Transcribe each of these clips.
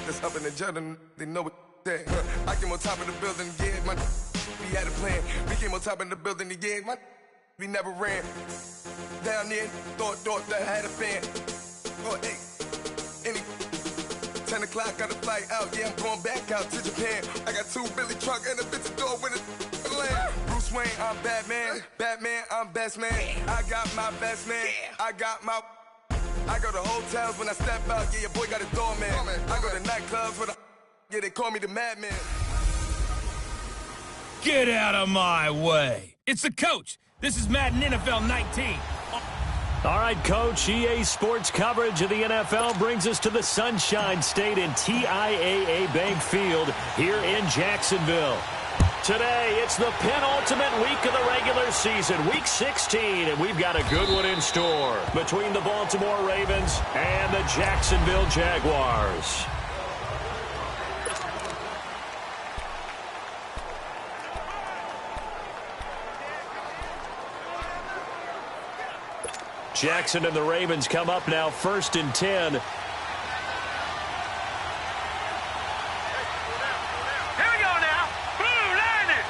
that's up in the jungle, they know what they say. I came on top of the building again, my we had a plan. We came on top of the building again, my we never ran. Down there, thought that I had a fan. Oh, hey, any 10 o'clock, got a flight out, yeah, I'm going back out to Japan. I got 2 Billy truck and a bitch door with a land. Bruce Wayne, I'm Batman. Batman, I'm best man. I got my best man. I go to hotels when I step out, yeah, your boy got a doorman. I go to nightclubs with yeah, they call me the madman. Get out of my way. It's the coach. This is Madden NFL 19. All right, Coach, EA Sports coverage of the NFL brings us to the Sunshine State in TIAA Bank Field here in Jacksonville. Today, it's the penultimate week of the regular season, Week 16, and we've got a good one in store between the Baltimore Ravens and the Jacksonville Jaguars. Jackson and the Ravens come up now, 1st and 10. Here we go now. Blue line it.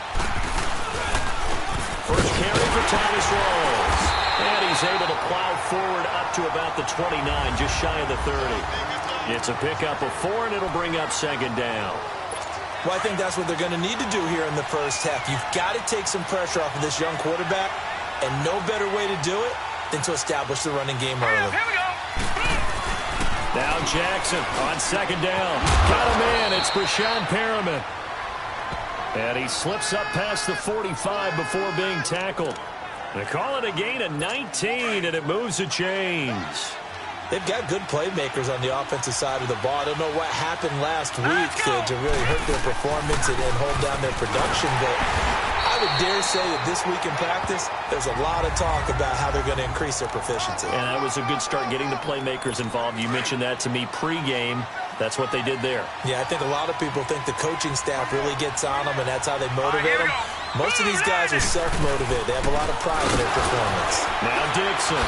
First carry for Thomas Rawls. And he's able to plow forward up to about the 29, just shy of the 30. It's a pickup of 4, and it'll bring up 2nd down. Well, I think that's what they're going to need to do here in the first half. You've got to take some pressure off of this young quarterback, and no better way to do it than to establish the running game early. Here we go. Now Jackson on 2nd down. Got a man. It's Brashad Perriman. And he slips up past the 45 before being tackled. They call it a gain of 19, and it moves the chains. They've got good playmakers on the offensive side of the ball. I don't know what happened last week to really hurt their performance and hold down their production, but I would dare say that this week in practice, there's a lot of talk about how they're going to increase their proficiency. And that was a good start getting the playmakers involved. You mentioned that to me pregame. That's what they did there. Yeah, I think a lot of people think the coaching staff really gets on them, and that's how they motivate them. Most of these guys are self-motivated. They have a lot of pride in their performance. Now Dixon.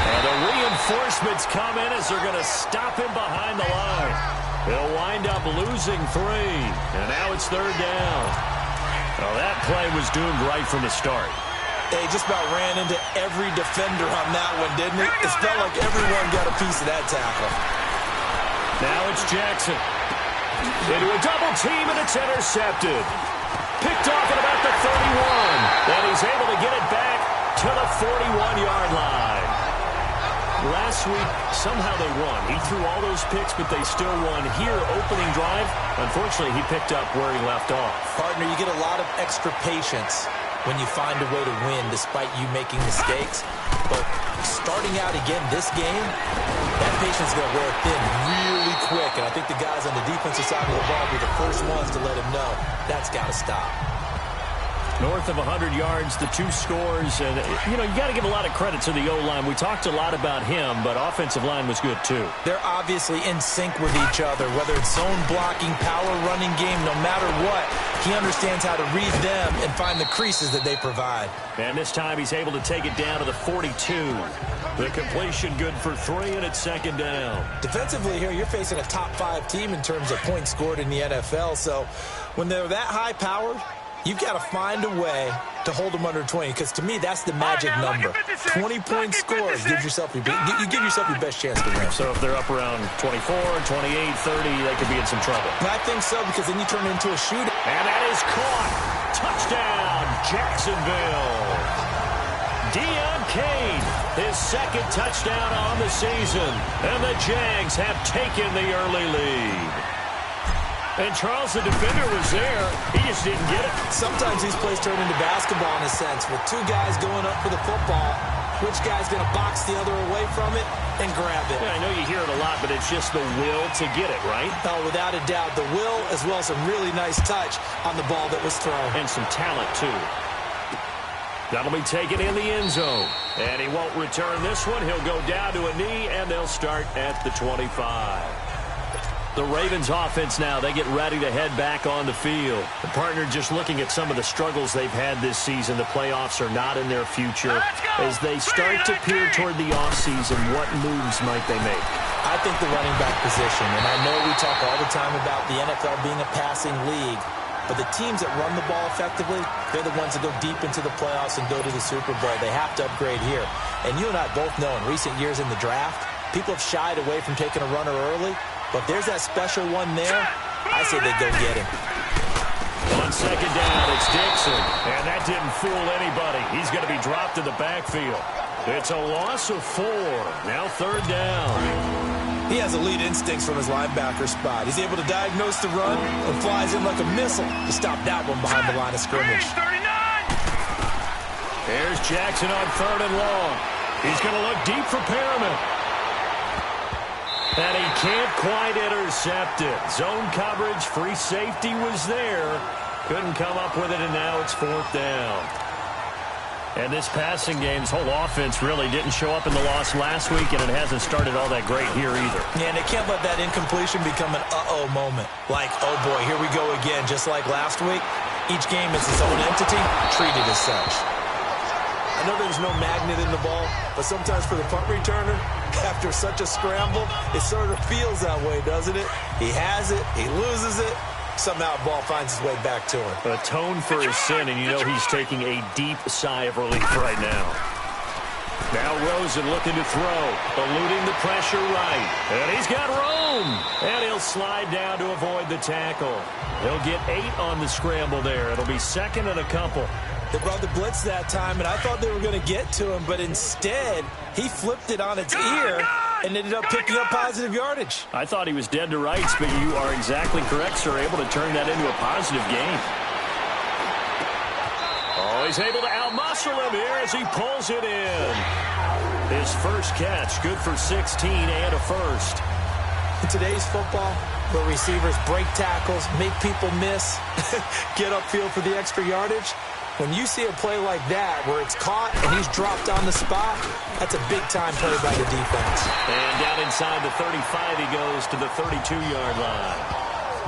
And the reinforcements come in as they're going to stop him behind the line. They'll wind up losing 3. And now it's 3rd down. Well, that play was doomed right from the start. They just about ran into every defender on that one, didn't it? It felt like everyone got a piece of that tackle. Now it's Jackson. Into a double team, and it's intercepted. Picked off at about the 31. And he's able to get it back to the 41-yard line. Last week, somehow they won. He threw all those picks, but they still won. Here, opening drive, unfortunately, he picked up where he left off. Partner, you get a lot of extra patience when you find a way to win despite you making mistakes. But starting out again this game, that patience is going to wear thin really quick. And I think the guys on the defensive side of the ball will be the first ones to let him know that's got to stop. North of 100 yards, the 2 scores. And, you got to give a lot of credit to the O-line. We talked a lot about him, but offensive line was good, too. They're obviously in sync with each other, whether it's zone blocking, power running game, no matter what. He understands how to read them and find the creases that they provide. And this time he's able to take it down to the 42. The completion good for 3, and it's 2nd down. Defensively here, you're facing a top 5 team in terms of points scored in the NFL. So when they're that high-powered, you've got to find a way to hold them under 20, because to me, that's the magic number. 20-point scores gives yourself you give yourself your best chance to win. So if they're up around 24, 28, 30, they could be in some trouble. I think so, because then you turn it into a shootout. And that is caught. Touchdown, Jacksonville. Deion Kane, his 2nd touchdown on the season. And the Jags have taken the early lead. And Charles, the defender, was there. He just didn't get it. Sometimes these plays turn into basketball in a sense. With 2 guys going up for the football, which guy's going to box the other away from it and grab it? Yeah, I know you hear it a lot, but it's just the will to get it, right? Oh, without a doubt. The will, as well as some really nice touch on the ball that was thrown. And some talent, too. That'll be taken in the end zone. And he won't return this one. He'll go down to a knee, and they'll start at the 25. The Ravens offense now, they get ready to head back on the field. The partner, just looking at some of the struggles they've had this season, the playoffs are not in their future. As they start to peer toward the offseason, what moves might they make? I think the running back position, and I know we talk all the time about the NFL being a passing league, but the teams that run the ball effectively, they're the ones that go deep into the playoffs and go to the Super Bowl. They have to upgrade here. And you and I both know in recent years in the draft, people have shied away from taking a runner early. But there's that special one there. I say they go get him. On second down, it's Dixon. And that didn't fool anybody. He's going to be dropped in the backfield. It's a loss of 4. Now third down. He has elite instincts from his linebacker spot. He's able to diagnose the run and flies in like a missile to stop that one behind the line of scrimmage. There's Jackson on third and long. He's going to look deep for Perriman. And he can't quite intercept it. Zone coverage, free safety was there. Couldn't come up with it, and now it's fourth down. And this passing game's whole offense really didn't show up in the loss last week, and it hasn't started all that great here either. Yeah, and they can't let that incompletion become an uh-oh moment. Like, oh boy, here we go again, just like last week. Each game is its own entity, treated as such. I know there's no magnet in the ball, but sometimes for the punt returner, after such a scramble, it sort of feels that way, doesn't it? He has it, he loses it, somehow the ball finds its way back to him. Atone for his sin, and you know he's taking a deep sigh of relief right now. Now Rosen looking to throw, eluding the pressure right. And he's got room. And he'll slide down to avoid the tackle. He'll get 8 on the scramble there. It'll be second and a couple. They brought the blitz that time, and I thought they were going to get to him, but instead, he flipped it on its ear and ended up picking up positive yardage. I thought he was dead to rights, but you are exactly correct, sir, able to turn that into a positive gain. Oh, he's able to outmuscle him here as he pulls it in. His first catch, good for 16 and a first. In today's football, where receivers break tackles, make people miss, get upfield for the extra yardage, when you see a play like that where it's caught and he's dropped on the spot, that's a big-time play by the defense. And down inside the 35, he goes to the 32-yard line.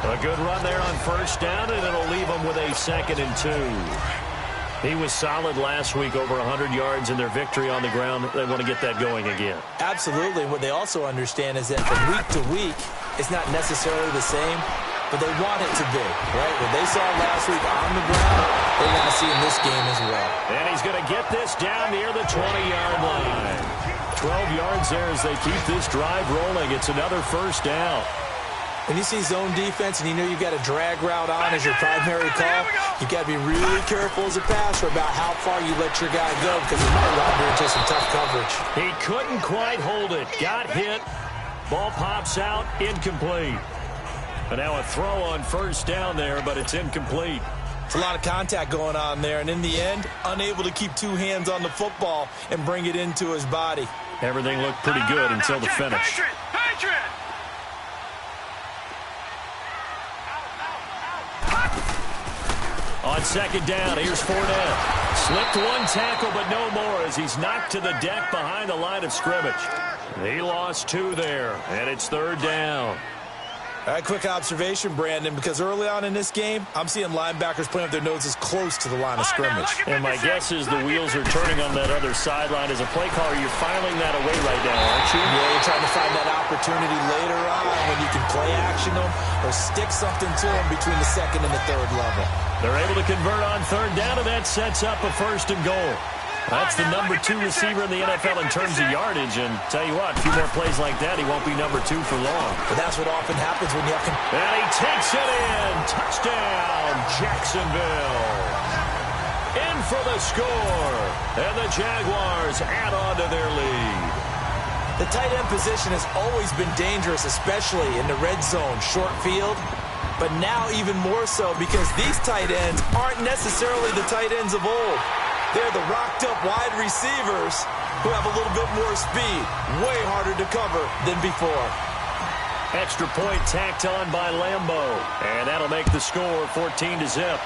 A good run there on first down, and it'll leave him with a 2nd and 2. He was solid last week, over 100 yards in their victory on the ground. They want to get that going again. Absolutely. What they also understand is that from week to week, it's not necessarily the same, but they want it to be, right? What they saw last week on the ground, they want to see in this game as well. And he's going to get this down near the 20-yard line. 12 yards there as they keep this drive rolling. It's another first down. When you see zone defense and you know you've got a drag route on as your primary call, you've got to be really careful as a passer about how far you let your guy go because he might wander into some tough coverage. He couldn't quite hold it. Got hit. Ball pops out. Incomplete. And now a throw on first down there, but it's incomplete. It's a lot of contact going on there, and in the end, unable to keep 2 hands on the football and bring it into his body. Everything looked pretty good until the finish. On second down, here's Fournette. Slipped one tackle, but no more as he's knocked to the deck behind the line of scrimmage. He lost 2 there, and it's third down. All right, quick observation, Brandon, because early on in this game, I'm seeing linebackers playing with their noses close to the line of scrimmage. And my guess is the wheels are turning on that other sideline. As a play caller, you're filing that away right now, aren't you? Yeah, you're trying to find that opportunity later on when you can play action them or stick something to them between the 2nd and the 3rd level. They're able to convert on third down, and that sets up a 1st and goal. That's the number 2 receiver in the NFL in terms of yardage, and tell you what, a few more plays like that, he won't be number 2 for long. But that's what often happens when you have... And he takes it in. Touchdown, Jacksonville. In for the score, and the Jaguars add on to their lead. The tight end position has always been dangerous, especially in the red zone, short field. But now even more so because these tight ends aren't necessarily the tight ends of old. They're the rocked-up wide receivers who have a little bit more speed. Way harder to cover than before. Extra point tacked on by Lambo. And that'll make the score 14-0.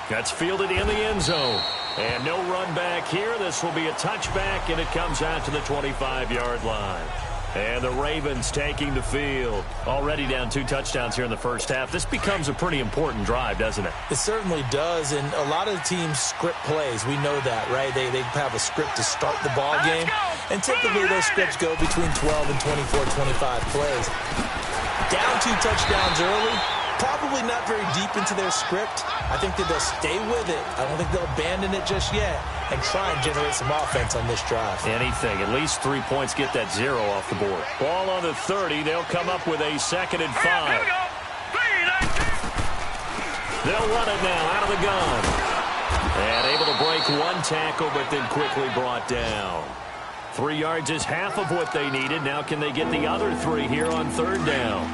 That's fielded in the end zone. And no run back here. This will be a touchback, and it comes out to the 25-yard line. And the Ravens taking the field. Already down 2 touchdowns here in the first half. This becomes a pretty important drive, doesn't it? It certainly does, and a lot of the teams script plays. We know that, right? They have a script to start the ball game, and typically those scripts go between 12 and 24, 25 plays. Down 2 touchdowns early, probably not very deep into their script. I think that they'll stay with it. I don't think they'll abandon it just yet and try and generate some offense on this drive. Anything. At least 3 points, get that 0 off the board. Ball on the 30. They'll come up with a 2nd and 5. Here we go. 3-19. They'll run it now out of the gun. And able to break 1 tackle, but then quickly brought down. 3 yards is half of what they needed. Now can they get the other 3 here on 3rd down?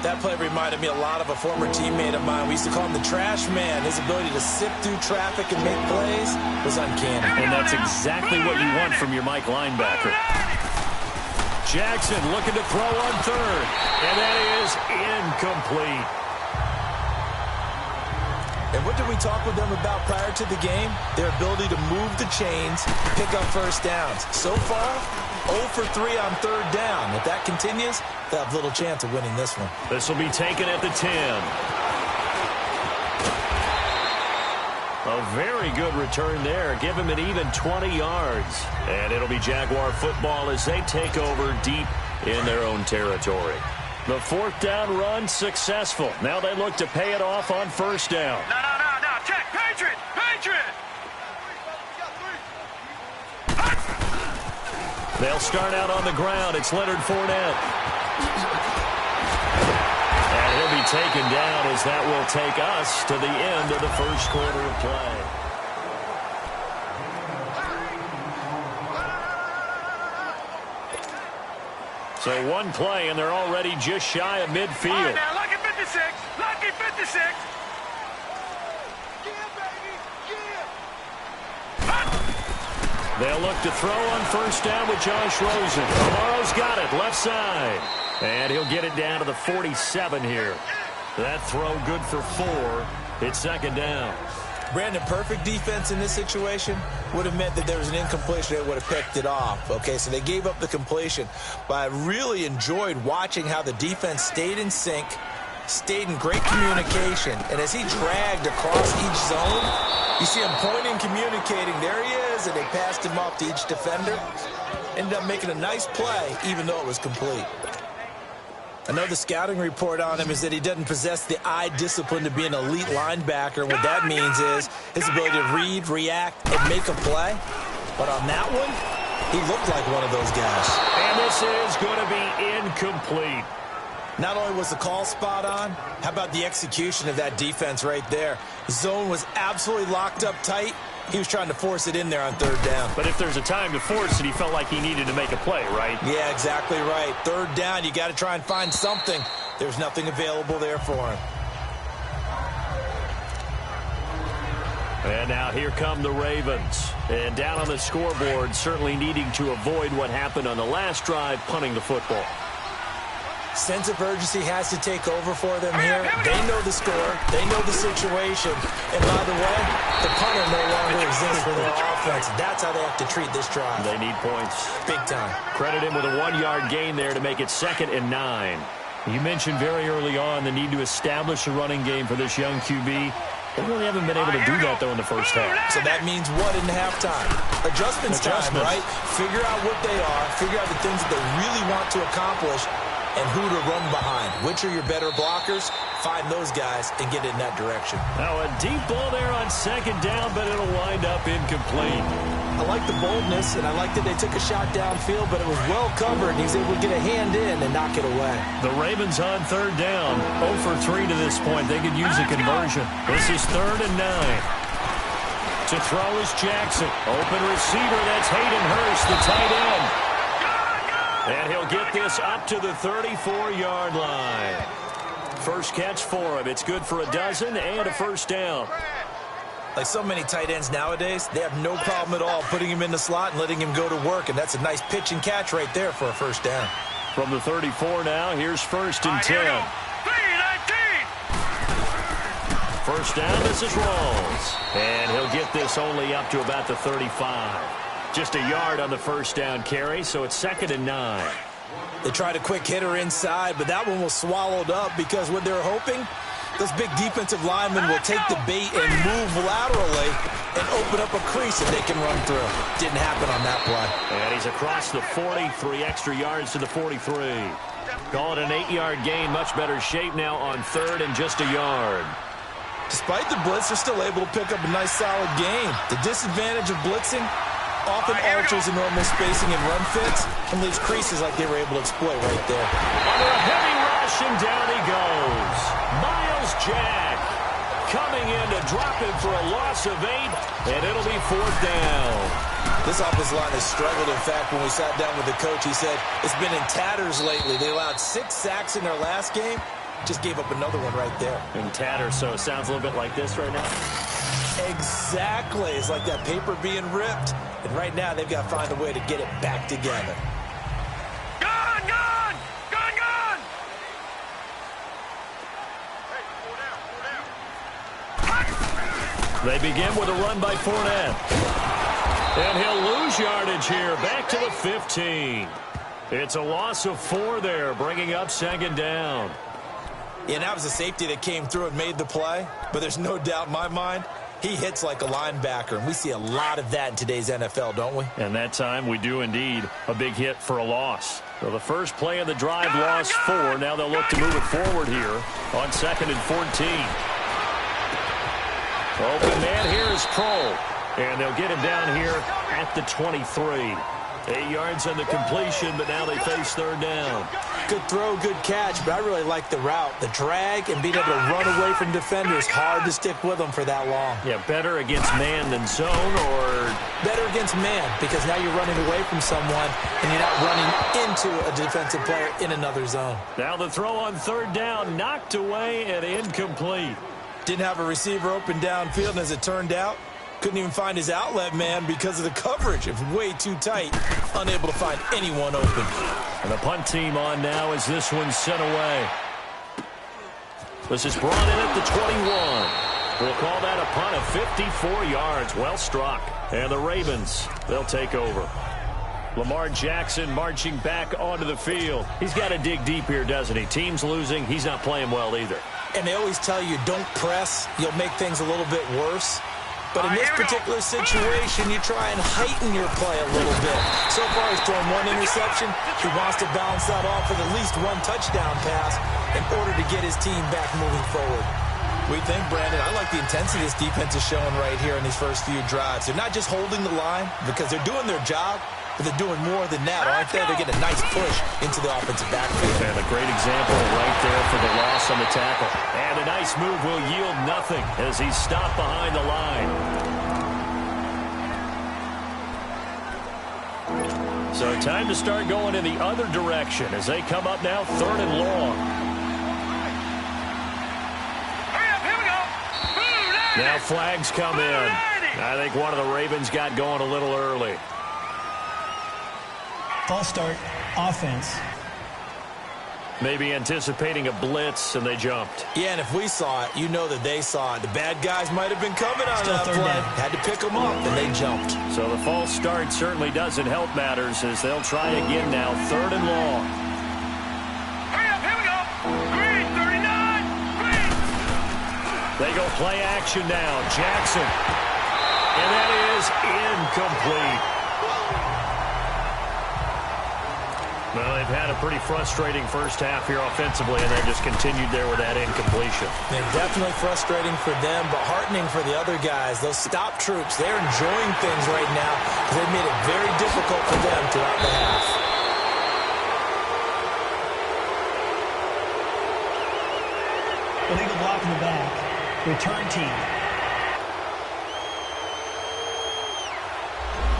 That play reminded me a lot of a former teammate of mine. We used to call him the trash man. His ability to sift through traffic and make plays was uncanny. And that's exactly what you want from your Mike linebacker. Jackson looking to throw on 3rd. And that is incomplete. And what did we talk with them about prior to the game? Their ability to move the chains, pick up first downs. So far, 0 for 3 on 3rd down. If that continues, they'll have little chance of winning this one. This will be taken at the 10. A very good return there. Give him an even 20 yards. And it'll be Jaguar football as they take over deep in their own territory. The 4th down run successful. Now they look to pay it off on 1st down. No. Check. Patriot. They'll start out on the ground. It's Leonard Fournette. And he'll be taken down as that will take us to the end of the first quarter of play. So 1 play, and they're already just shy of midfield. All right, now, lucky 56. Lucky 56. They'll look to throw on 1st down with Josh Rosen. Amaro's got it, left side. And he'll get it down to the 47 here. That throw good for 4. It's 2nd down. Brandon, perfect defense in this situation would have meant that there was an incompletion. They would have picked it off. Okay, so they gave up the completion. But I really enjoyed watching how the defense stayed in sync, stayed in great communication. And as he dragged across each zone, you see him pointing, communicating. There he is, and they passed him off to each defender. Ended up making a nice play, even though it was complete. I know the scouting report on him is that he doesn't possess the eye discipline to be an elite linebacker. And what that means is his ability to read, react, and make a play. But on that one, he looked like one of those guys. And this is going to be incomplete. Not only was the call spot on, how about the execution of that defense right there? The zone was absolutely locked up tight. He was trying to force it in there on 3rd down. But if there's a time to force it, he felt like he needed to make a play, right? Yeah, exactly right. 3rd down, you got to try and find something. There's nothing available there for him. And now here come the Ravens. And down on the scoreboard, certainly needing to avoid what happened on the last drive, punting the football. Sense of urgency has to take over for them here. They know the score. They know the situation. And by the way, the punter no longer exists for their offense. That's how they have to treat this drive. They need points. Big time. Credit him with a 1-yard gain there to make it 2nd and 9. You mentioned very early on the need to establish a running game for this young QB. They really haven't been able to do that, though, in the first half. So that means what in halftime? Adjustments time, right? Figure out what they are. Figure out the things that they really want to accomplish and who to run behind. Which are your better blockers? Find those guys and get in that direction. Now a deep ball there on 2nd down, but it'll wind up incomplete. I like the boldness, and I like that they took a shot downfield, but it was well covered, and he was able to get a hand in and knock it away. The Ravens on 3rd down. 0 for 3 to this point. They could use a conversion. This is 3rd and 9. To throw is Jackson. Open receiver, that's Hayden Hurst, the tight end. And he'll get this up to the 34-yard line. First catch for him. It's good for a dozen and a 1st down. Like so many tight ends nowadays, they have no problem at all putting him in the slot and letting him go to work. And that's a nice pitch and catch right there for a 1st down. From the 34 now, here's 1st and 10. 1st down, this is Rawls. And he'll get this only up to about the 35. Just a yard on the 1st down carry, so it's 2nd and 9. They tried a quick hitter inside, but that one was swallowed up because what they're hoping, those big defensive linemen will take the bait and move laterally and open up a crease that they can run through. Didn't happen on that play. And he's across the 40, 3 extra yards to the 43. Call it an 8-yard gain, much better shape now on 3rd and just a yard. Despite the blitz, they're still able to pick up a nice solid gain. The disadvantage of blitzing often alters the normal spacing and run fits and leaves creases like they were able to exploit right there. Under a heavy rush, and down he goes. Miles Jack coming in to drop him for a loss of 8, and it'll be 4th down. This offensive line has struggled. In fact, when we sat down with the coach, he said it's been in tatters lately. They allowed 6 sacks in their last game. Just gave up another one right there. In tatters, so it sounds a little bit like this right now. Exactly. It's like that paper being ripped. And right now, they've got to find a way to get it back together. Gone, gone! Gone, gone! They begin with a run by Fournette. And he'll lose yardage here, back to the 15. It's a loss of 4 there, bringing up 2nd down. Yeah, that was a safety that came through and made the play. But there's no doubt in my mind, he hits like a linebacker. And we see a lot of that in today's NFL, don't we? And that time we do indeed. A big hit for a loss. So the first play of the drive lost 4. Now they'll look to move it forward here on 2nd and 14. Open man here is Kroll. And they'll get him down here at the 23. 8 yards on the completion, but now they face 3rd down. Good throw, good catch, but I really like the route. The drag and being able to run away from defenders, hard to stick with them for that long. Yeah, better against man than zone, or? Better against man, because now you're running away from someone and you're not running into a defensive player in another zone. Now the throw on 3rd down, knocked away and incomplete. Didn't have a receiver open downfield, and as it turned out, couldn't even find his outlet man because of the coverage. It was way too tight. Unable to find anyone open. And the punt team on now as this one's sent away. This is brought in at the 21. We'll call that a punt of 54 yards. Well struck. And the Ravens, they'll take over. Lamar Jackson marching back onto the field. He's got to dig deep here, doesn't he? Team's losing. He's not playing well either. And they always tell you, don't press. You'll make things a little bit worse. But in this particular situation, you try and heighten your play a little bit. So far, he's thrown 1 interception. He wants to balance that off with at least 1 touchdown pass in order to get his team back moving forward. We think, Brandon, I like the intensity this defense is showing right here in these first few drives. They're not just holding the line because they're doing their job, but they're doing more than that, aren't they? They're getting a nice push into the offensive backfield. And a great example right there for the loss on the tackle. And a nice move will yield nothing as he's stopped behind the line. So time to start going in the other direction as they come up now 3rd and long. Hurry up, here we go! Now flags come in. I think one of the Ravens got going a little early. False start, offense. Maybe anticipating a blitz, and they jumped. Yeah, and if we saw it, you know that they saw it. The bad guys might have been coming on that play. Had to pick them up, and they jumped. So the false start certainly doesn't help matters as they'll try again now, 3rd and long. Hurry up, here we go! Green, 39! Green! They go play action now. Jackson. And that is incomplete. Well, they've had a pretty frustrating first half here offensively, and they just continued there with that incompletion. And definitely frustrating for them, but heartening for the other guys. Those stop troops, they're enjoying things right now because they've made it very difficult for them throughout the half. Illegal block in the back. Return team.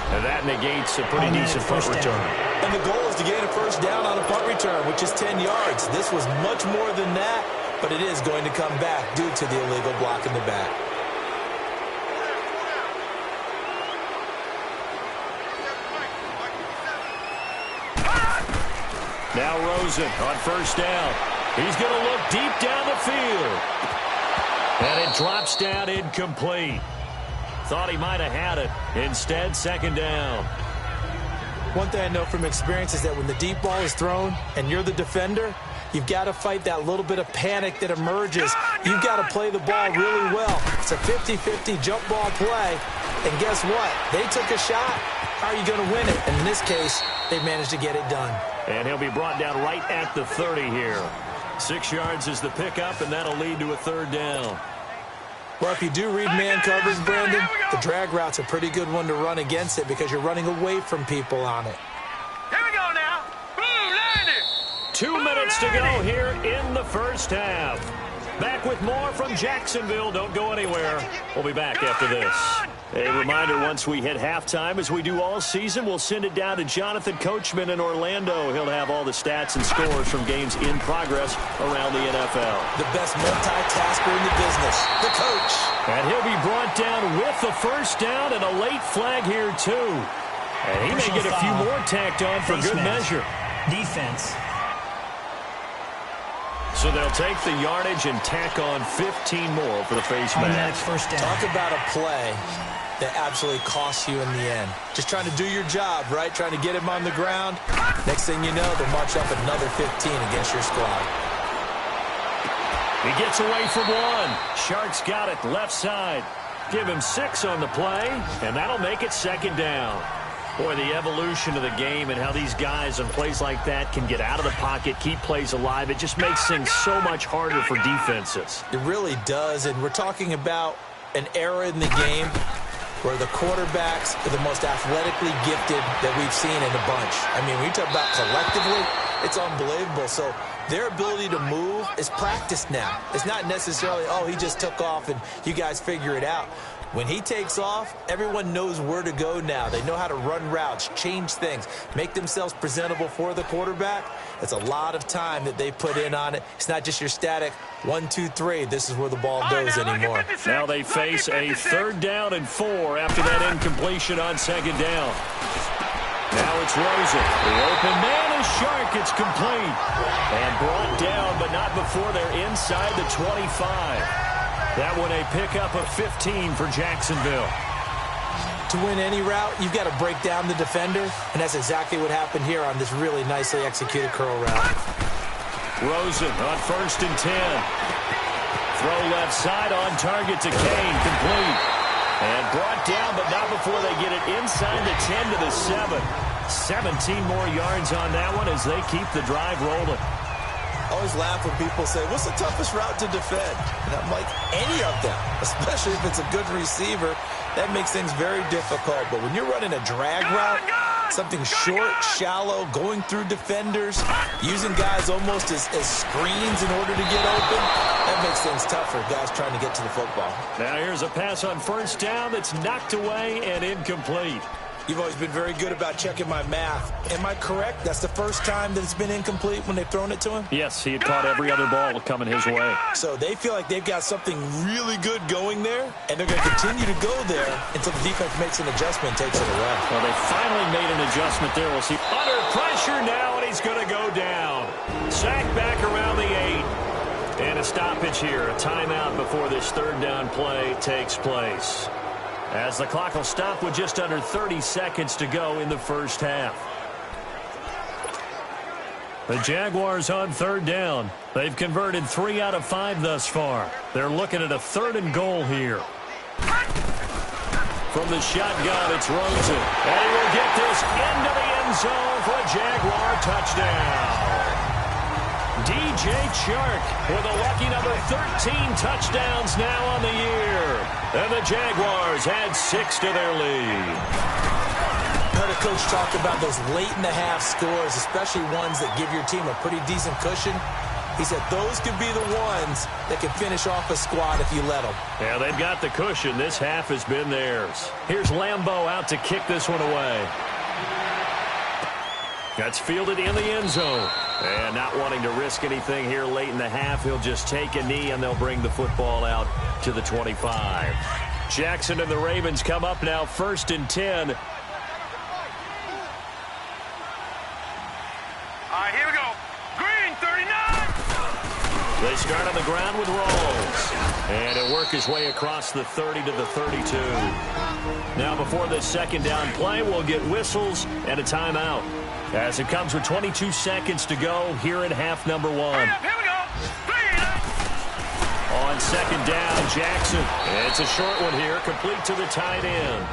And that negates a pretty decent punt return. And the goal is to gain a first down on a punt return, which is 10 yards. This was much more than that, but it is going to come back due to the illegal block in the back. Now Rosen on first down. He's going to look deep down the field. And it drops down incomplete. Thought he might have had it. Instead, 2nd down. One thing I know from experience is that when the deep ball is thrown and you're the defender, you've got to fight that little bit of panic that emerges. You've got to play the ball really well. It's a 50-50 jump ball play. And guess what? They took a shot. How are you going to win it? And in this case, they managed to get it done. And he'll be brought down right at the 30 here. 6 yards is the pickup, and that'll lead to a third down. Well, if you do read man coverage, Brandon, the drag route's a pretty good one to run against it because you're running away from people on it. Here we go now. Blue landed. 2 minutes to go here in the first half. Back with more from Jacksonville. Don't go anywhere. We'll be back after this. A reminder, once we hit halftime, as we do all season, we'll send it down to Jonathan Coachman in Orlando. He'll have all the stats and scores from games in progress around the NFL. The best multitasker in the business, the coach. And he'll be brought down with the first down and a late flag here, too. And he may get a few more tacked on for good measure. Defense. So they'll take the yardage and tack on 15 more for the face mask. First down. Talk about a play that absolutely costs you in the end. Just trying to do your job, right? Trying to get him on the ground. Next thing you know, they'll march up another 15 against your squad. He gets away from one. Sharks got it left side. Give him 6 on the play, and that'll make it second down. Boy, the evolution of the game and how these guys on plays like that can get out of the pocket, keep plays alive, it just makes things so much harder for defenses. It really does, and we're talking about an era in the game where the quarterbacks are the most athletically gifted that we've seen in a bunch. I mean, when you talk about collectively, it's unbelievable. So their ability to move is practiced now. It's not necessarily, oh, he just took off and you guys figure it out. When he takes off, everyone knows where to go now. They know how to run routes, change things, make themselves presentable for the quarterback. It's a lot of time that they put in on it. It's not just your static 1, 2, 3. This is where the ball goes anymore. Now they face a 3rd down and 4 after that incompletion on 2nd down. Now it's Rosen. The open man is Shark. It's complete. And brought down, but not before they're inside the 25. That one a pickup of 15 for Jacksonville. To win any route, you've got to break down the defender, and that's exactly what happened here on this really nicely executed curl route. Rosen on 1st and 10. Throw left side on target to Kane, complete. And brought down, but not before they get it inside the 10 to the 7. 17 more yards on that one as they keep the drive rolling. I always laugh when people say, what's the toughest route to defend? And I'm like, any of them, especially if it's a good receiver. That makes things very difficult. But when you're running a drag route, something short, shallow, going through defenders, using guys almost as screens in order to get open, that makes things tougher, guys trying to get to the football. Now here's a pass on 1st down that's knocked away and incomplete. You've always been very good about checking my math. Am I correct? That's the first time that it's been incomplete when they've thrown it to him? Yes, he had caught every other ball coming his way. So they feel like they've got something really good going there, and they're going to continue to go there until the defense makes an adjustment and takes it away. Well, they finally made an adjustment there. We'll see. Under pressure now, and he's going to go down. Sacked back around the 8. And a stoppage here. A timeout before this 3rd down play takes place. As the clock will stop with just under 30 seconds to go in the first half. The Jaguars on 3rd down. They've converted 3 out of 5 thus far. They're looking at a 3rd and goal here. From the shotgun, it's Rosen. And he will get this into the end zone for a Jaguar touchdown. DJ Chark with a lucky number 13 touchdowns now on the year. And the Jaguars add 6 to their lead. Heard a coach talk about those late-in-the-half scores, especially ones that give your team a pretty decent cushion. He said those could be the ones that can finish off a squad if you let them. Yeah, they've got the cushion. This half has been theirs. Here's Lambeau out to kick this one away. That's fielded in the end zone. And not wanting to risk anything here late in the half, he'll just take a knee and they'll bring the football out to the 25. Jackson and the Ravens come up now 1st and 10. All right, here we go. Green, 39. They start on the ground with Rolls. And he'll work his way across the 30 to the 32. Now before this second down play, we'll get whistles and a timeout. As it comes with 22 seconds to go here in half number one. Here we go. 3. On second down, Jackson. It's a short one here, complete to the tight end.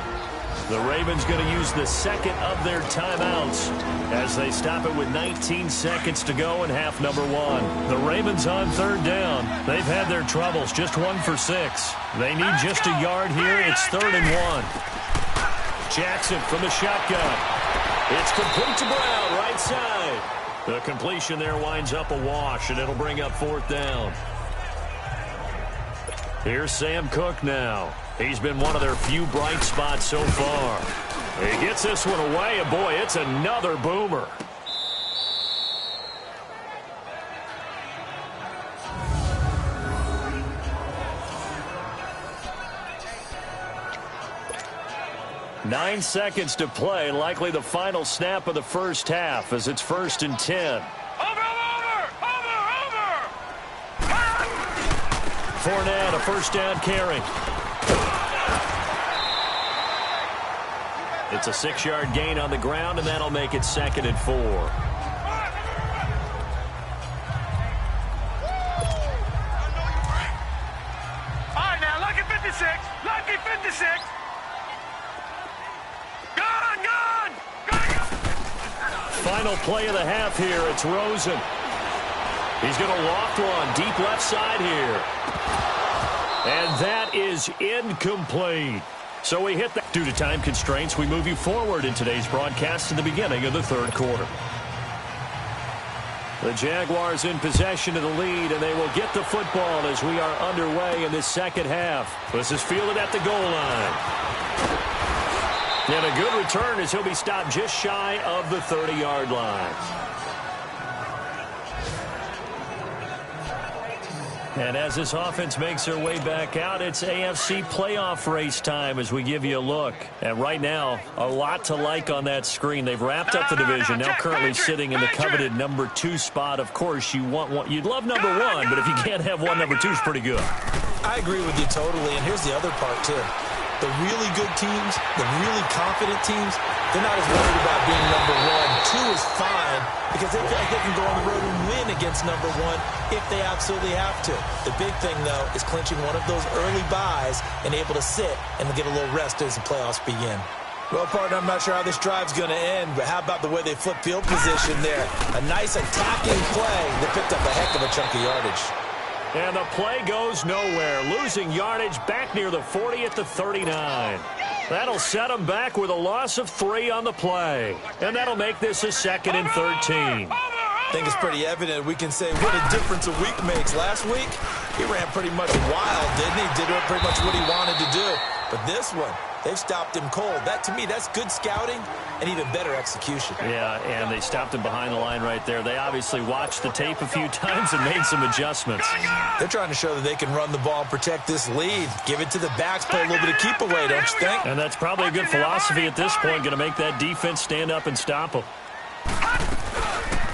The Ravens going to use the second of their timeouts as they stop it with 19 seconds to go in half number one. The Ravens on third down. They've had their troubles, just 1 for 6. They need just a yard here. It's 3rd and 1. Jackson from the shotgun. It's complete to Brown, right side. The completion there winds up a wash, and it'll bring up 4th down. Here's Sam Cook now. He's been one of their few bright spots so far. He gets this one away, and boy, it's another boomer. Nine seconds to play, likely the final snap of the first half as it's 1st and 10. Fournette, a first down carry. It's a 6-yard gain on the ground, and that'll make it 2nd and 4. All right, now, lucky 56. Lucky 56. Gone. Final play of the half here. It's Rosen. He's going to loft one deep left side here. And that is incomplete. So we hit that. Due to time constraints, we move you forward in today's broadcast to the beginning of the 3rd quarter. The Jaguars in possession of the lead, and they will get the football as we are underway in this second half. This is fielded at the goal line. And a good return as he'll be stopped just shy of the 30-yard line. And as this offense makes their way back out, it's AFC playoff race time as we give you a look. And right now, a lot to like on that screen. They've wrapped up the division, now currently sitting in the coveted number 2 spot. Of course, you'd love number 1, but if you can't have one, number 2 is pretty good. I agree with you totally, and here's the other part, too. The really good teams, the really confident teams, they're not as worried about being number 1. 2 is fine because they can go on the road and win against number 1 if they absolutely have to. The big thing, though, is clinching one of those early byes and able to sit and get a little rest as the playoffs begin. Well, partner, I'm not sure how this drive's going to end, but how about the way they flip field position there? A nice attacking play that picked up a heck of a chunk of yardage. And the play goes nowhere, losing yardage back near the 40 at the 39. That'll set them back with a loss of 3 on the play. And that'll make this a 2nd and 13. I think it's pretty evident we can say what a difference a week makes. Last week, he ran pretty much wild, didn't he? Did pretty much what he wanted to do. But this one, they've stopped him cold. That, to me, that's good scouting and even better execution. Yeah, and they stopped him behind the line right there. They obviously watched the tape a few times and made some adjustments. They're trying to show that they can run the ball and protect this lead. Give it to the backs, play a little bit of keep away, don't you think? And that's probably a good philosophy at this point, going to make that defense stand up and stop them.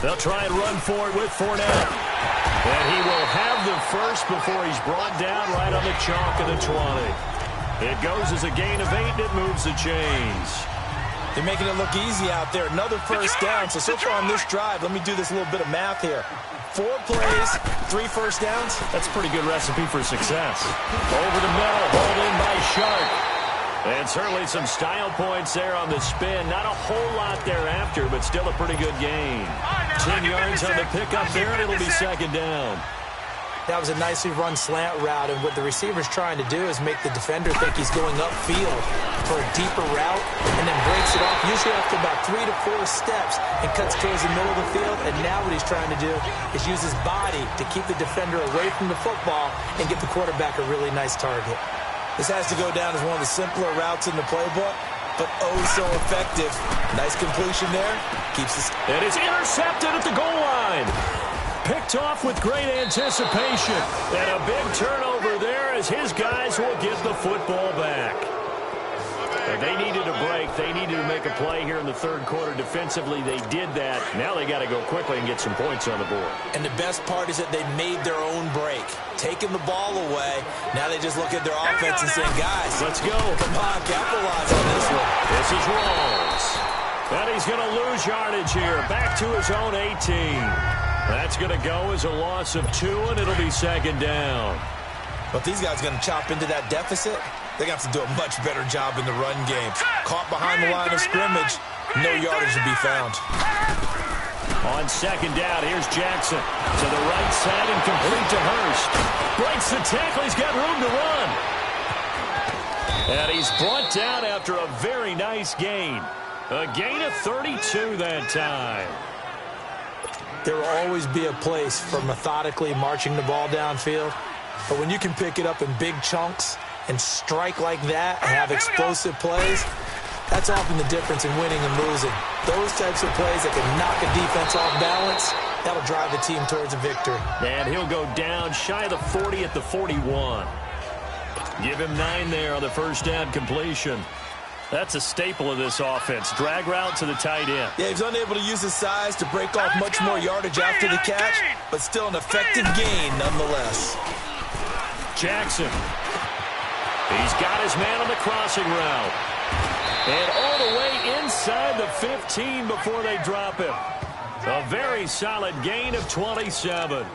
They'll try and run for it with Fournette. And he will have the first before he's brought down right on the chalk of the 20. It goes as a gain of 8, and it moves the chains. They're making it look easy out there. Another first down. So far on this drive, let me do this little bit of math here. 4 plays, 3 first downs. That's a pretty good recipe for success. Over the middle, hauled in by Sharp. And certainly some style points there on the spin. Not a whole lot thereafter, but still a pretty good gain. 10 yards on the pickup there, and it'll be 2nd down. That was a nicely run slant route, and what the receiver's trying to do is make the defender think he's going upfield for a deeper route and then breaks it off, usually after about 3 to 4 steps, and cuts towards the middle of the field. And now what he's trying to do is use his body to keep the defender away from the football and get the quarterback a really nice target. This has to go down as one of the simpler routes in the playbook, but oh so effective. Nice completion there. Keeps this. And it's intercepted at the goal line. Picked off with great anticipation. And a big turnover there as his guys will get the football back. They needed a break. They needed to make a play here in the third quarter. Defensively, they did that. Now they got to go quickly and get some points on the board. And the best part is that they made their own break. Taking the ball away. Now they just look at their offense and saying, guys, let's go. Come on, capitalize on this one. This is Rawls. And he's going to lose yardage here. Back to his own 18. That's going to go as a loss of 2, and it'll be second down. But these guys are going to chop into that deficit. They're going to have to do a much better job in the run game. Caught behind the line of scrimmage, no yardage to be found. On second down, here's Jackson. To the right side and complete to Hurst. Breaks the tackle. He's got room to run. And he's brought down after a very nice gain. A gain of 32 that time. There will always be a place for methodically marching the ball downfield. But when you can pick it up in big chunks and strike like that and have explosive plays, that's often the difference in winning and losing. Those types of plays that can knock a defense off balance, that'll drive the team towards a victory. And he'll go down shy of the 40 at the 41. Give him 9 there on the first down completion. That's a staple of this offense. Drag route to the tight end. Yeah, he's unable to use his size to break off much more yardage after the catch, but still an effective gain nonetheless. Jackson. He's got his man on the crossing route. And all the way inside the 15 before they drop him. A very solid gain of 27.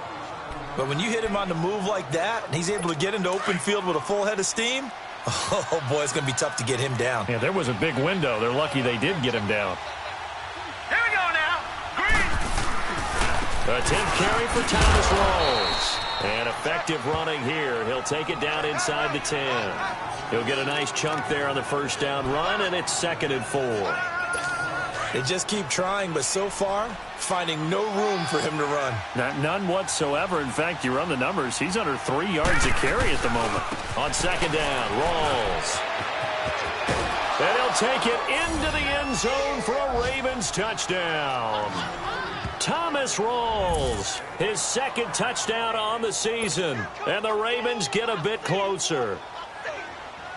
But when you hit him on the move like that, and he's able to get into open field with a full head of steam, oh, boy, it's going to be tough to get him down. Yeah, there was a big window. They're lucky they did get him down. Here we go now. Green. A 10th carry for Thomas Rawls. And effective running here. He'll take it down inside the 10. He'll get a nice chunk there on the first down run, and it's 2nd and 4. They just keep trying, but so far, finding no room for him to run. None whatsoever. In fact, you run the numbers. He's under 3 yards a carry at the moment. On second down, Rawls. And he'll take it into the end zone for a Ravens touchdown. Thomas Rawls, his 2nd touchdown on the season. And the Ravens get a bit closer.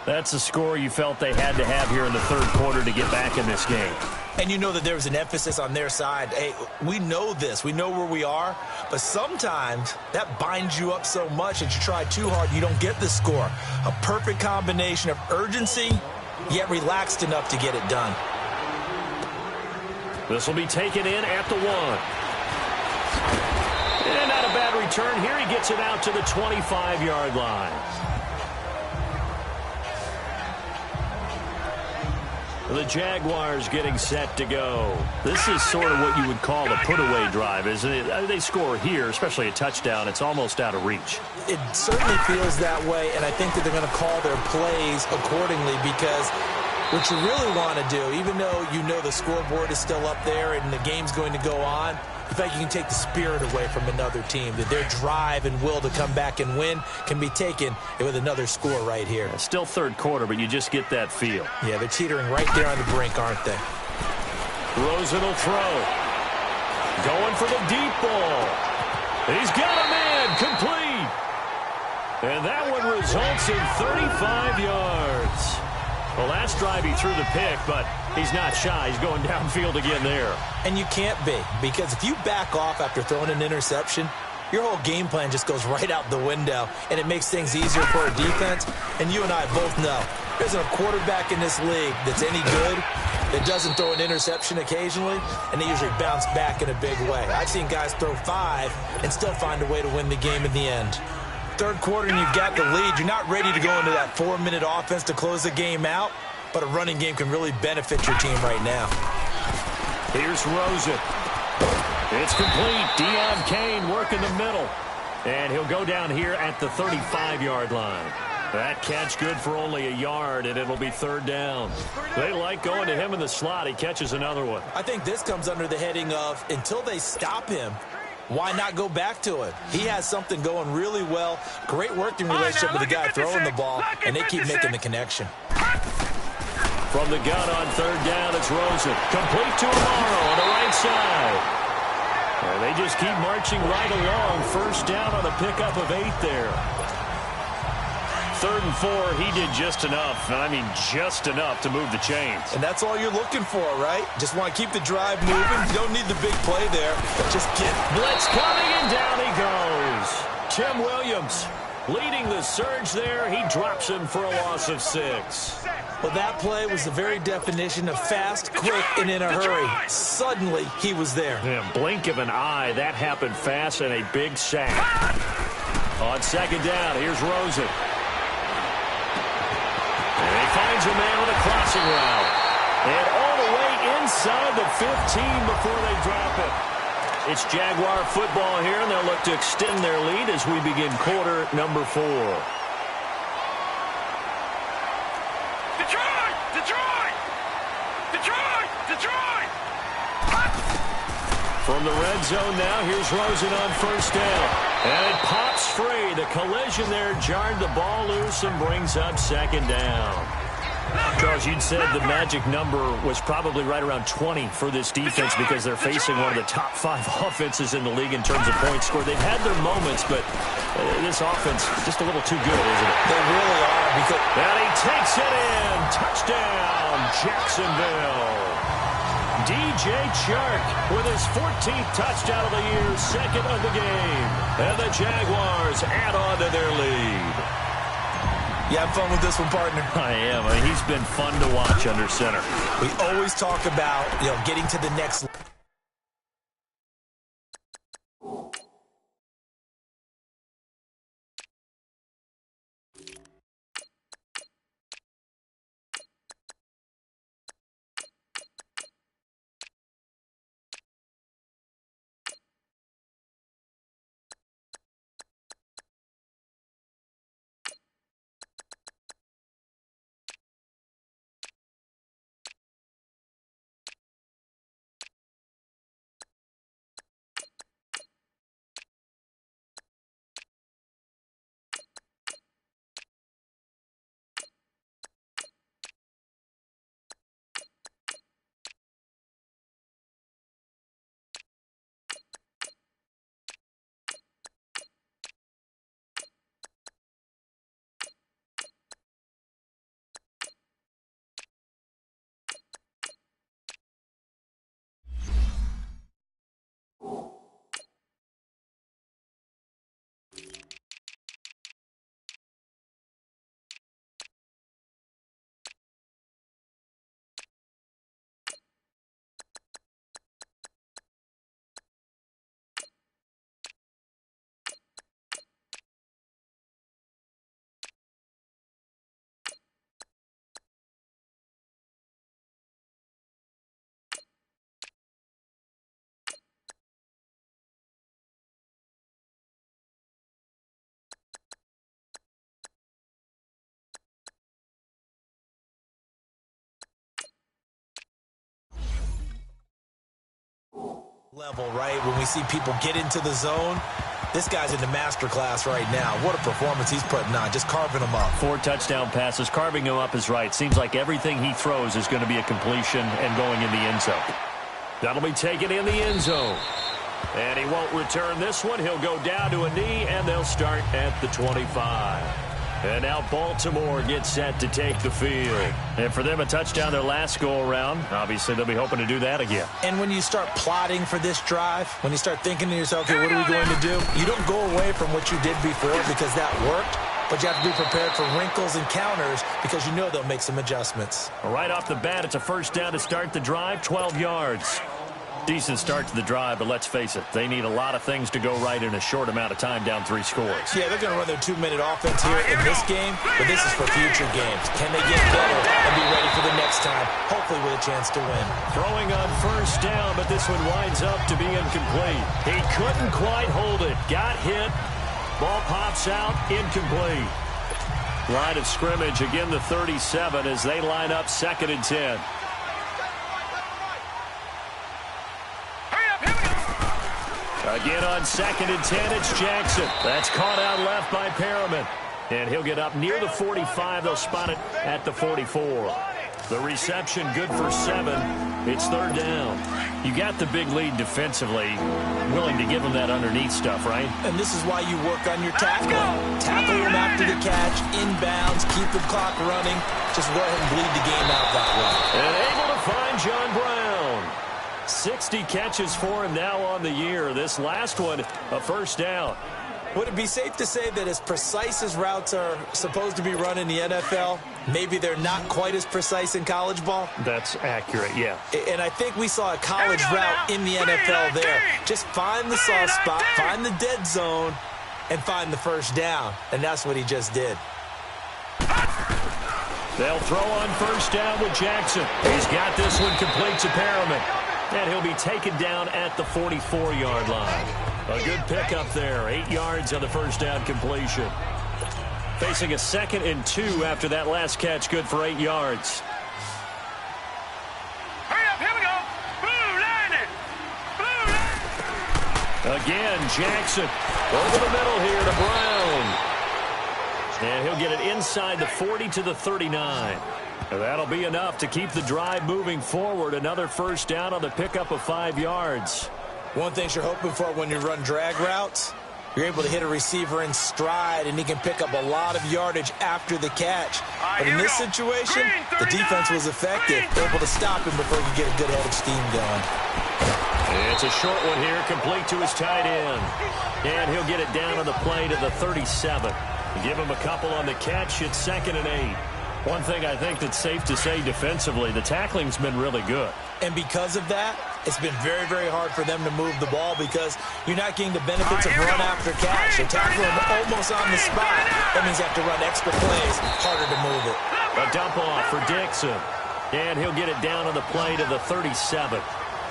That's a score you felt they had to have here in the third quarter to get back in this game. And you know that there was an emphasis on their side. Hey, we know this. We know where we are. But sometimes that binds you up so much that you try too hard, you don't get the score. A perfect combination of urgency, yet relaxed enough to get it done. This will be taken in at the 1. And not a bad return here. He gets it out to the 25-yard line. The Jaguars getting set to go. This is sort of what you would call a put-away drive, isn't it? They score here, especially a touchdown. It's almost out of reach. It certainly feels that way, and I think that they're going to call their plays accordingly because what you really want to do, even though you know the scoreboard is still up there and the game's going to go on, in fact, you can take the spirit away from another team, that their drive and will to come back and win can be taken with another score right here. Still third quarter, but you just get that feel. Yeah, they're teetering right there on the brink, aren't they? Rosen will throw. Going for the deep ball. He's got a man complete. And that one results in 35 yards. Well, last drive he threw the pick, but he's not shy. He's going downfield again there. And you can't be, because if you back off after throwing an interception, your whole game plan just goes right out the window, and it makes things easier for a defense. And you and I both know there's a quarterback in this league that's any good that doesn't throw an interception occasionally, and they usually bounce back in a big way. I've seen guys throw 5 and still find a way to win the game in the end. Third quarter and you've got the lead. You're not ready to go into that 4-minute offense to close the game out, but a running game can really benefit your team right now. Here's Rosen. It's complete. Deion Kane working the middle. And he'll go down here at the 35-yard line. That catch good for only a yard, and it'll be third down. They like going to him in the slot. He catches another one. I think this comes under the heading of until they stop him, why not go back to it? He has something going really well. Great working relationship with the guy throwing the ball, and they keep making the connection. From the gun on third down, it's Rosen. Complete to Amaro on the right side. And they just keep marching right along. First down on a pickup of 8 there. 3rd and 4, he did just enough, and I mean just enough to move the chains. And that's all you're looking for, right? Just want to keep the drive moving. You don't need the big play there, but just get blitz coming, and down he goes. Tim Williams leading the surge there. He drops him for a loss of 6. Well, that play was the very definition of fast, quick, and in a hurry. Suddenly, he was there. Yeah, blink of an eye. That happened fast and a big sack. On 2nd down, here's Rosen. And he finds a man with a crossing route. And all the way inside the 15 before they drop it. It's Jaguar football here, and they'll look to extend their lead as we begin quarter number 4. From the red zone now, here's Rosen on 1st down. And it pops free. The collision there jarred the ball loose and brings up 2nd down. Charles, you'd said the magic number was probably right around 20 for this defense because they're facing one of the top 5 offenses in the league in terms of points scored. They've had their moments, but this offense just a little too good, isn't it? They really are. And he takes it in. Touchdown, Jacksonville. DJ Chark with his 14th touchdown of the year, 2nd of the game. And the Jaguars add on to their lead. You have fun with this one, partner? I am. I mean, he's been fun to watch under center. We always talk about, getting to the next level. Level, right? When we see people get into the zone, this guy's in the master class right now. What a performance he's putting on, just carving them up. 4 touchdown passes. Carving him up is right. Seems like everything he throws is going to be a completion and going in the end zone. That'll be taken in the end zone. And he won't return this one. He'll go down to a knee, and they'll start at the 25. And now Baltimore gets set to take the field. And for them, a touchdown their last go-around. Obviously, they'll be hoping to do that again. And when you start plotting for this drive, when you start thinking to yourself, okay, what are we going to do? You don't go away from what you did before because that worked, but you have to be prepared for wrinkles and counters because you know they'll make some adjustments. Right off the bat, it's a 1st down to start the drive, 12 yards. Decent start to the drive, but let's face it, they need a lot of things to go right in a short amount of time, down 3 scores. Yeah, they're going to run their 2-minute offense here in this game, but this is for future games. Can they get better and be ready for the next time, hopefully with a chance to win? Throwing on 1st down, but this one winds up to be incomplete. He couldn't quite hold it. Got hit. Ball pops out, incomplete. Line of scrimmage, again the 37 as they line up 2nd and 10. Again on 2nd and 10, it's Jackson. That's caught out left by Perriman. And he'll get up near the 45. They'll spot it at the 44. The reception good for 7. It's third down. You got the big lead defensively. Willing to give them that underneath stuff, right? And this is why you work on your tackling. Tackle them after the catch, inbounds, keep the clock running. Just go ahead and bleed the game out that way. And able to find John Brown. 60 catches for him now on the year. This last one, a first down. Would it be safe to say that as precise as routes are supposed to be run in the NFL, maybe they're not quite as precise in college ball? That's accurate, yeah. And I think we saw a college route in the NFL there. Just find the soft spot, find the dead zone, and find the first down. And that's what he just did. They'll throw on first down with Jackson. He's got this one complete to Perriman. And he'll be taken down at the 44-yard line. A good pickup there. 8 yards on the first down completion. Facing a 2nd and 2 after that last catch. Good for 8 yards. Hurry up, here we go. Blue line it. Blue line. Again, Jackson over the middle here to Brown. And he'll get it inside the 40 to the 39. And that'll be enough to keep the drive moving forward. Another first down on the pickup of 5 yards. One thing you're hoping for when you run drag routes, you're able to hit a receiver in stride, and he can pick up a lot of yardage after the catch. But in this situation, the defense was effective, able to stop him before he could get a good head of steam going. It's a short one here, complete to his tight end. And he'll get it down on the play to the 37. Give him a couple on the catch. It's 2nd and 8. One thing I think that's safe to say defensively, the tackling's been really good. And because of that, it's been very, very hard for them to move the ball because you're not getting the benefits of run after catch. They're tackling him almost on the spot. That means you have to run extra plays, harder to move it. A dump off for Dixon. And he'll get it down on the play to the 37.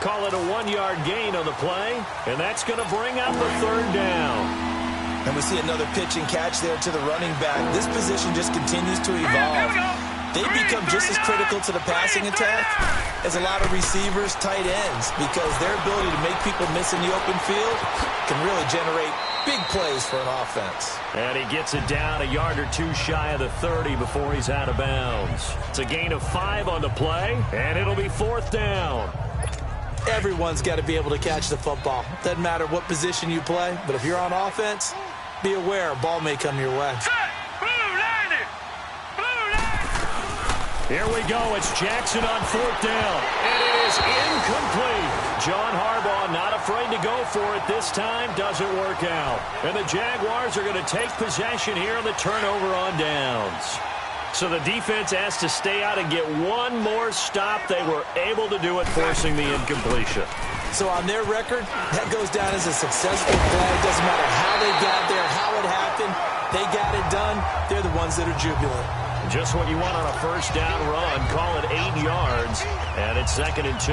Call it a 1-yard gain on the play, and that's going to bring up a third down. And we see another pitch and catch there to the running back. This position just continues to evolve. They become just as critical to the passing attack as a lot of receivers, tight ends, because their ability to make people miss in the open field can really generate big plays for an offense. And he gets it down a yard or two shy of the 30 before he's out of bounds. It's a gain of 5 on the play, and it'll be 4th down. Everyone's got to be able to catch the football. Doesn't matter what position you play, but if you're on offense, be aware a ball may come your way. Here we go. It's Jackson on 4th down. And it is incomplete. John Harbaugh not afraid to go for it this time. Doesn't work out. And the Jaguars are going to take possession here on the turnover on downs. So the defense has to stay out and get one more stop. They were able to do it, forcing the incompletion. So on their record, that goes down as a successful play. Doesn't matter how they got there, how it happened. They got it done. They're the ones that are jubilant. Just what you want on a first down run. Call it 8 yards, and it's 2nd and 2.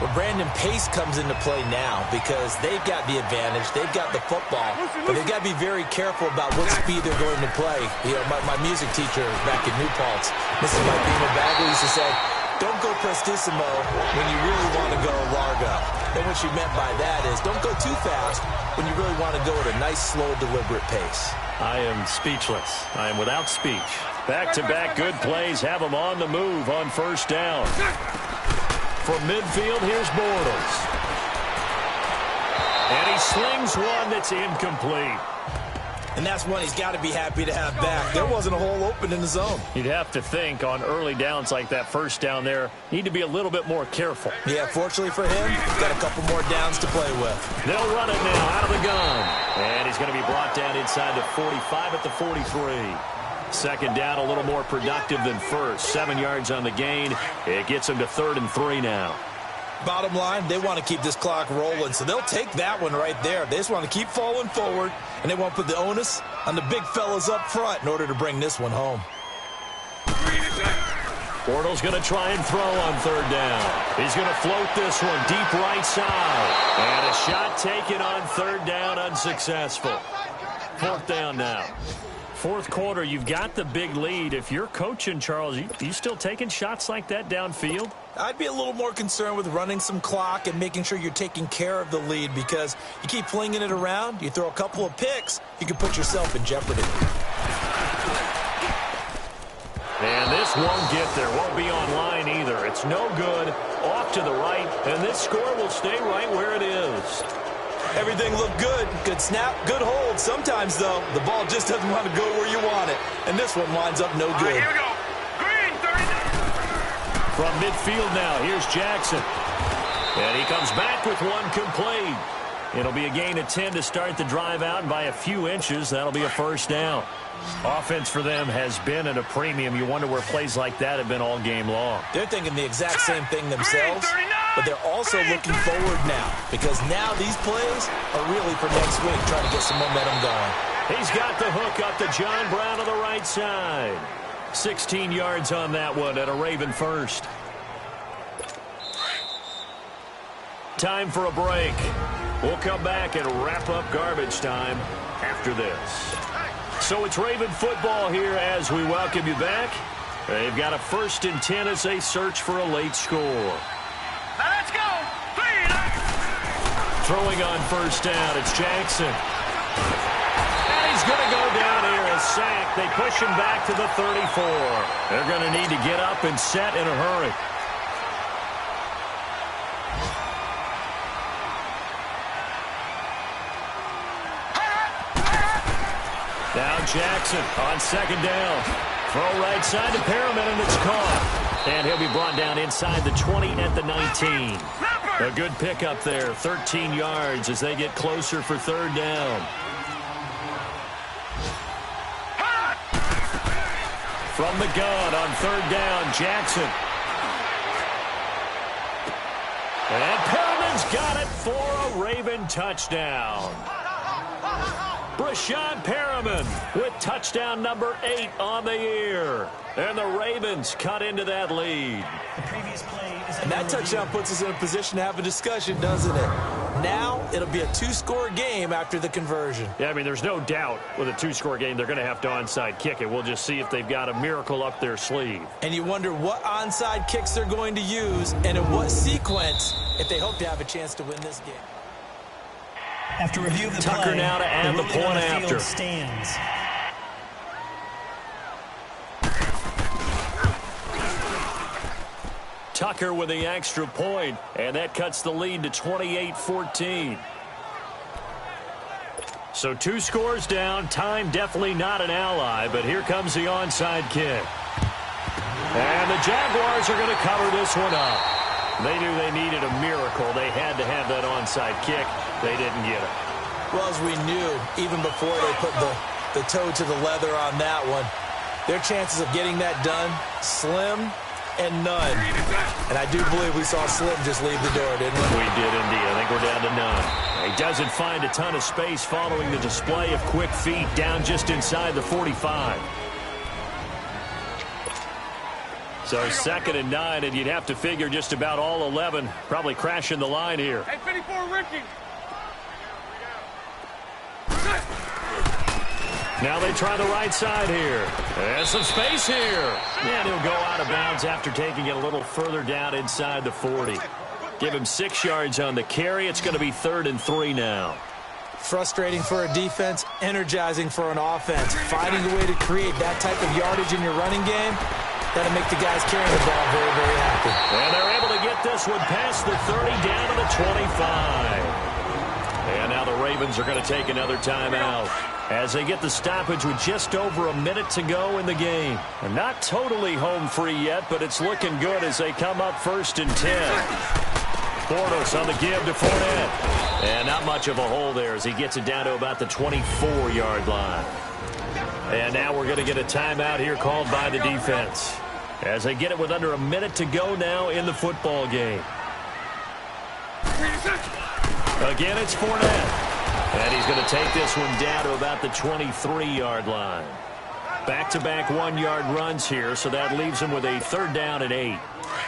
Well, Brandon, pace comes into play now because they've got the advantage. They've got the football, but they've got to be very careful about what speed they're going to play. You know, my music teacher back in New Paltz, Mrs. Mike Bagley, used to say, don't go prestissimo when you really want to go largo. And what she meant by that is don't go too fast when you really want to go at a nice, slow, deliberate pace. I am speechless. I am without speech. Back-to-back good plays have them on the move on first down. From midfield, here's Bortles. And he slings one that's incomplete. And that's one he's got to be happy to have back. There wasn't a hole open in the zone. You'd have to think on early downs like that first down there, need to be a little bit more careful. Yeah, fortunately for him, got a couple more downs to play with. They'll run it now out of the gun. And he's going to be brought down inside the 45 at the 43. Second down, a little more productive than first. 7 yards on the gain. It gets him to 3rd and 3 now. Bottom line, they want to keep this clock rolling, so they'll take that one right there. They just want to keep falling forward, and they want to put the onus on the big fellas up front in order to bring this one home. Bortles going to try and throw on 3rd down. He's going to float this one deep right side. And a shot taken on 3rd down, unsuccessful. 4th down now. 4th quarter, you've got the big lead. If you're coaching, Charles, you still taking shots like that downfield? I'd be a little more concerned with running some clock and making sure you're taking care of the lead because you keep flinging it around, you throw a couple of picks, you can put yourself in jeopardy. And this won't get there, won't be online either. It's no good, off to the right, and this score will stay right where it is. Everything looked good. Good snap, good hold. Sometimes, though, the ball just doesn't want to go where you want it. And this one winds up no good. All right, here we go. Green, 39. From midfield now, here's Jackson. And he comes back with one complete. It'll be a gain of 10 to start the drive out, and by a few inches, that'll be a first down. Offense for them has been at a premium. You wonder where plays like that have been all game long. They're thinking the exact same thing themselves, but they're also looking forward now, because now these plays are really for next week, trying to get some momentum going. He's got the hook up to John Brown on the right side. 16 yards on that one and a Raven first. Time for a break. We'll come back and wrap up garbage time after this. So it's Raven football here as we welcome you back. They've got a 1st and 10 as they search for a late score. Now let's go. Throwing on first down, it's Jackson. And he's going to go down here, a sack. They push him back to the 34. They're going to need to get up and set in a hurry. Now Jackson on 2nd down. Throw right side to Perriman, and it's caught. And he'll be brought down inside the 20 at the 19. A good pickup there, 13 yards as they get closer for 3rd down. From the gun on 3rd down, Jackson. And Perriman's got it for a Raven touchdown. Brashawn Perriman with touchdown number 8 on the year. And the Ravens cut into that lead. The previous play is And that touchdown puts us in a position to have a discussion, doesn't it? Now it'll be a 2-score game after the conversion. Yeah, I mean, there's no doubt with a 2-score game they're going to have to onside kick it. We'll just see if they've got a miracle up their sleeve. And you wonder what onside kicks they're going to use and in what sequence if they hope to have a chance to win this game. After review of the Tucker play, now to add the ruling point on the after. field stands. Tucker with the extra point, and that cuts the lead to 28-14. So 2 scores down. Time definitely not an ally, but here comes the onside kick. And the Jaguars are going to cover this one up. They knew they needed a miracle. They had to have that onside kick. They didn't get it. Well, as we knew, even before they put the toe to the leather on that one, their chances of getting that done, slim and none. And I do believe we saw Slim just leave the door, didn't we? We did indeed. I think we're down to none. He doesn't find a ton of space following the display of quick feet down just inside the 45. So 2nd and 9, and you'd have to figure just about all 11 probably crashing the line here. Hey, 54, Ricky. Now they try the right side here. There's some space here. And he'll go out of bounds after taking it a little further down inside the 40. Give him 6 yards on the carry. It's going to be 3rd and 3 now. Frustrating for a defense, energizing for an offense. Finding a way to create that type of yardage in your running game, that'll make the guys carrying the ball very, very happy. And they're able to get this one past the 30 down to the 25. And now the Ravens are going to take another timeout as they get the stoppage with just over a minute to go in the game. And not totally home free yet, but it's looking good as they come up 1st and 10. Bortles on the give to Fournette. And not much of a hole there as he gets it down to about the 24-yard line. And now we're going to get a timeout here called by the defense as they get it with under a minute to go now in the football game. Again, it's Fournette. And he's going to take this one down to about the 23-yard line. Back-to-back 1-yard runs here, so that leaves him with a 3rd down and 8.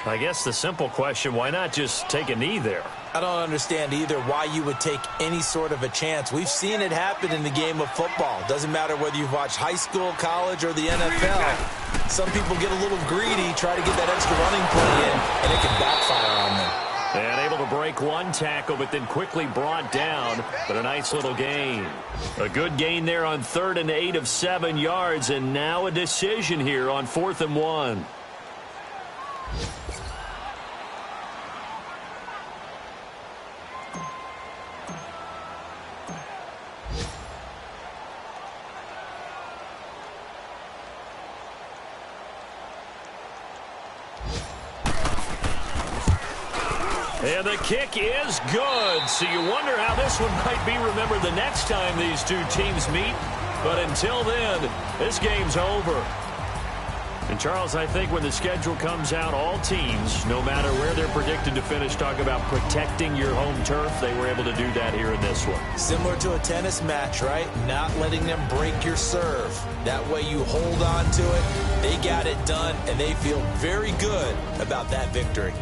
I guess the simple question, why not just take a knee there? I don't understand either why you would take any sort of a chance. We've seen it happen in the game of football. Doesn't matter whether you've watched high school, college, or the NFL. Some people get a little greedy, try to get that extra running play in, and it can backfire on them. And able to break one tackle, but then quickly brought down. But a nice little gain. A good gain there on 3rd and 8 of 7 yards. And now a decision here on 4th and 1. And the kick is good. So you wonder how this one might be remembered the next time these two teams meet. But until then, this game's over. And, Charles, I think when the schedule comes out, all teams, no matter where they're predicted to finish, talk about protecting your home turf. They were able to do that here in this one. Similar to a tennis match, right? Not letting them break your serve. That way you hold on to it. They got it done, and they feel very good about that victory.